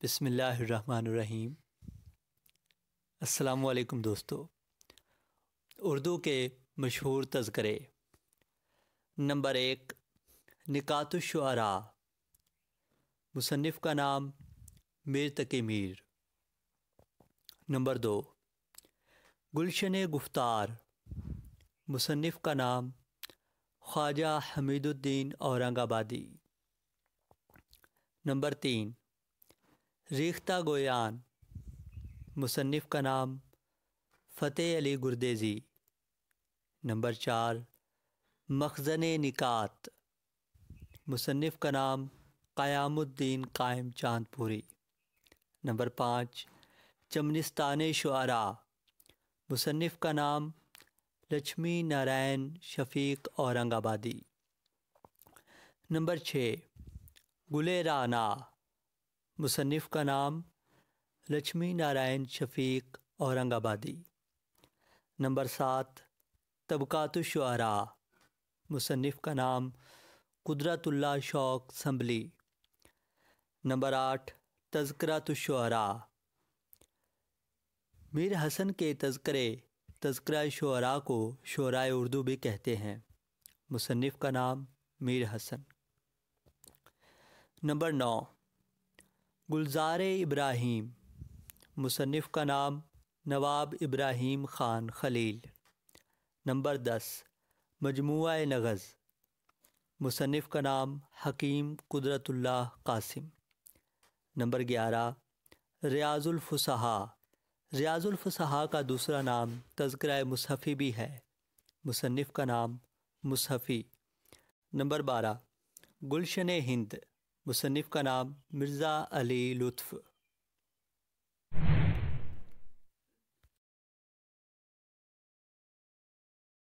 بسم اللہ الرحمن الرحیم۔ السلام علیکم دوستو۔ اردو کے مشہور تذکرے۔ نمبر 1، نکات الشعراء، مصنف کا نام میر تقی میر۔ نمبر 2، گلشن گفتار، مصنف کا نام خواجہ حمید الدین اورنگ آبادی۔ نمبر 3، ریختہ گویان، مصنف کا نام فتح علی گردیزی۔ نمبر 4، مخزن نکات، مصنف کا نام قیام الدین قائم چاند پوری۔ نمبر 5، چمنستان شعراء، مصنف کا نام لچھمی نارائن شفیق اورنگ آبادی۔ نمبر 6، گل رانا، مصنف کا نام لچھمی نارائن شفیق اورنگ آبادی۔ نمبر 7، طبقات الشعراء، مصنف کا نام قدرت اللہ شوق سنبھلی۔ نمبر 8، تذکرۃ الشعراء، میر حسن کے تذکرہ شعراء کو شعراء اردو بھی کہتے ہیں، مصنف کا نام میر حسن۔ نمبر 9، گلزار ابراہیم، مصنف کا نام نواب ابراہیم خان خلیل۔ نمبر 10، مجموعہ نغز، مصنف کا نام حکیم قدرت اللہ قاسم۔ نمبر 11، ریاض الفصحاء، ریاض الفصحاء کا دوسرا نام تذکرہ مصحفی بھی ہے، مصنف کا نام مصحفی۔ نمبر 12، گلشن ہند، مصنف کا نام مرزا علی لطف۔